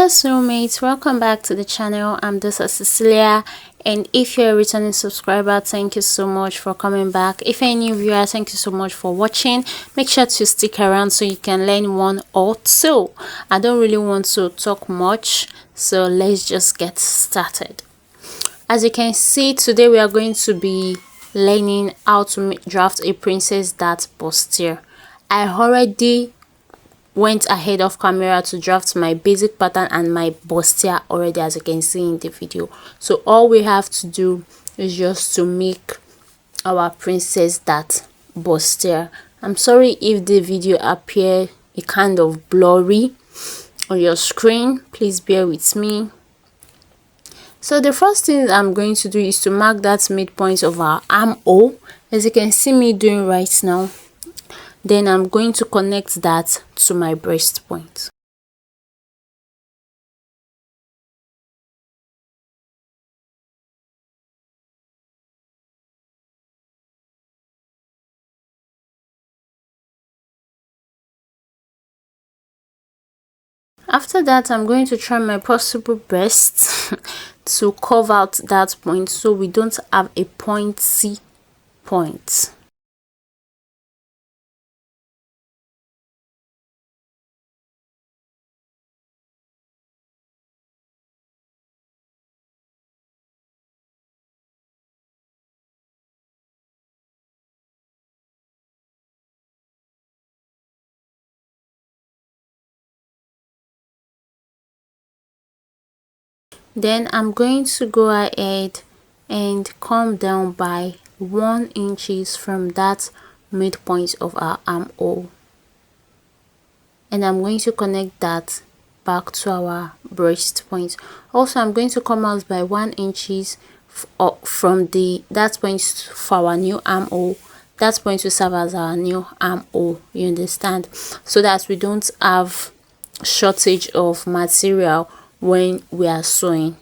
Hello soulmates, welcome back to the channel. I'm Dr. Cecilia, and if you're a returning subscriber, thank you so much for coming back. If you're a new viewer, thank you so much for watching. Make sure to stick around so you can learn one or two. I don't really want to talk much, so let's just get started. As you can see, today we are going to be learning how to draft a princess dart bustier. I already went ahead of camera to draft my basic pattern and my bustier already, as you can see in the video. So all we have to do is just to make our princess dart bustier. I'm sorry if the video appear a kind of blurry on your screen, please bear with me. So the first thing I'm going to do is to mark that midpoint of our armhole, as you can see me doing right now. Then I'm going to connect that to my breast point. After that, I'm going to try my possible best to curve out that point so we don't have a pointy point. Then I'm going to go ahead and come down by 1 inch from that midpoint of our armhole, and I'm going to connect that back to our breast point. Also, I'm going to come out by 1 inch from that point for our new armhole. That point will serve as our new armhole, you understand, so that we don't have shortage of material when we are sewing.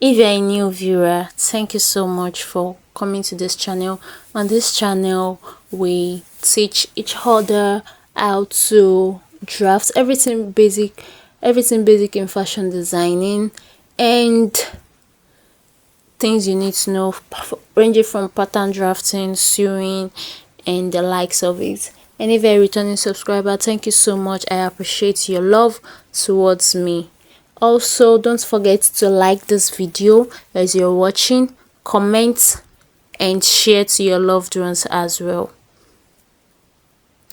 If you're a new viewer, thank you so much for coming to this channel. On this channel, we teach each other how to draft everything basic in fashion designing and things you need to know, ranging from pattern drafting, sewing, and the likes of it. And if you're a returning subscriber, thank you so much. I appreciate your love towards me. Also, don't forget to like this video as you're watching, comment, and share to your loved ones as well.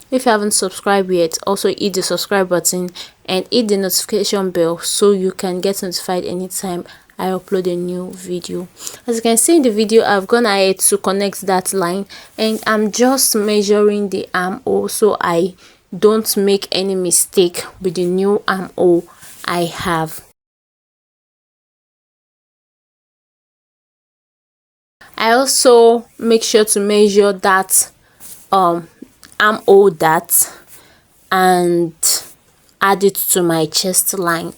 If you haven't subscribed yet, also hit the subscribe button and hit the notification bell so you can get notified anytime I upload a new video. As you can see in the video, I've gone ahead to connect that line, and I'm just measuring the armhole so I don't make any mistake with the new armhole I have. I also make sure to measure that armhole dart and add it to my chest line.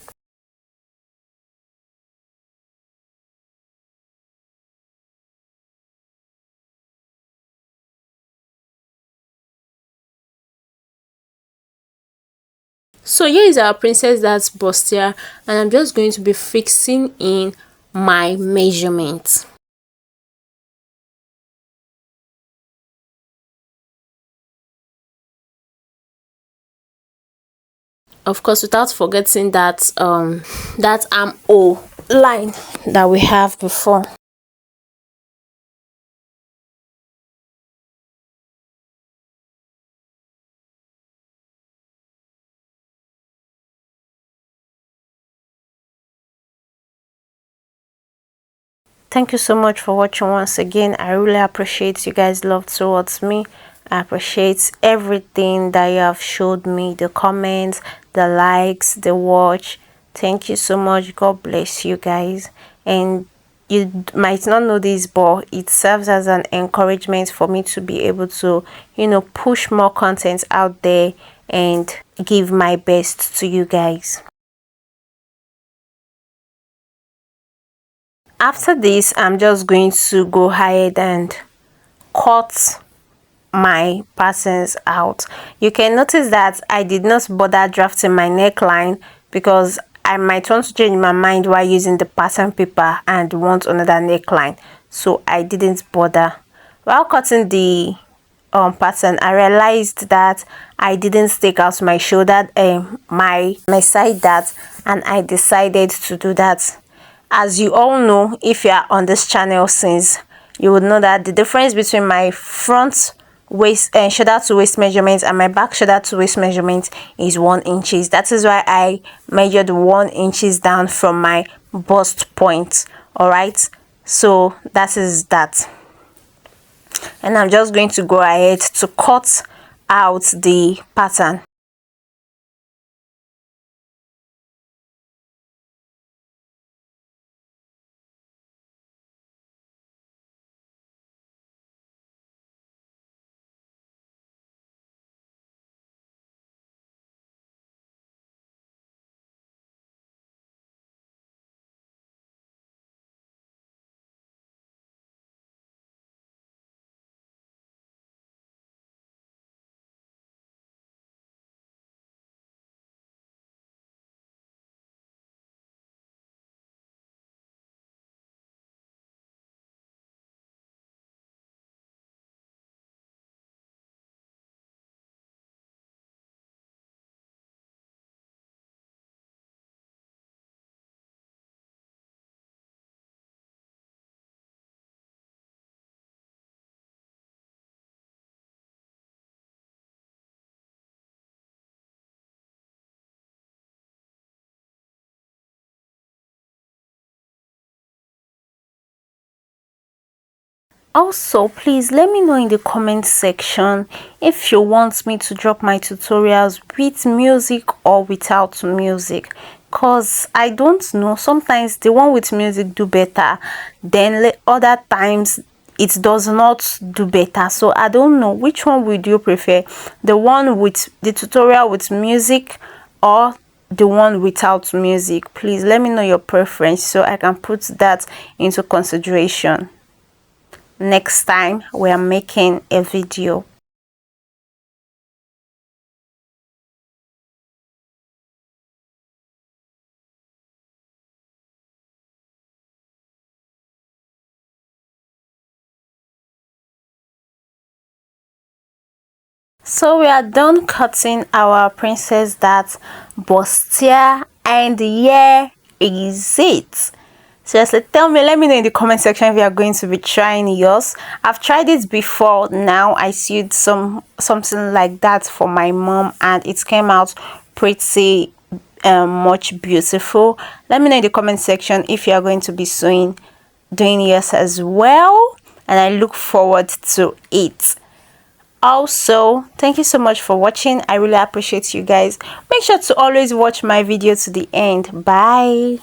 So here is our princess dart bustier, and I'm just going to be fixing in my measurements. Of course, without forgetting that that armhole line that we have before. Thank you so much for watching once again. I really appreciate you guys' love towards me. I appreciate everything that you have showed me, the comments, the likes, the watch. Thank you so much. God bless you guys. And you might not know this, but it serves as an encouragement for me to be able to, push more content out there and give my best to you guys. After this, I'm just going to go ahead and cut my patterns out. You can notice that I did not bother drafting my neckline because I might want to change my mind while using the pattern paper and want another neckline, so I didn't bother. While cutting the pattern, I realized that I didn't stake out my shoulder, my side dart, and I decided to do that. As you all know, if you are on this channel since, you would know that the difference between my front waist and shoulder to waist measurement and my back shoulder to waist measurement is 1 inch. That is why I measured 1 inch down from my bust point. All right, so that is that, and I'm just going to go ahead to cut out the pattern. Also, please let me know in the comment section if you want me to drop my tutorials with music or without music, because I don't know, sometimes the one with music do better, then other times it does not do better. So I don't know, which one would you prefer, the one with the tutorial with music or the one without music? Please let me know your preference so I can put that into consideration next time we are making a video. So we are done cutting our princess dart bustier, and here is it. Seriously, tell me, let me know in the comment section if you are going to be trying yours. I've tried it before. Now I sewed something like that for my mom, and it came out pretty much beautiful. Let me know in the comment section if you are going to be doing yours as well, and I look forward to it. Also, thank you so much for watching. I really appreciate you guys. Make sure to always watch my video to the end. Bye.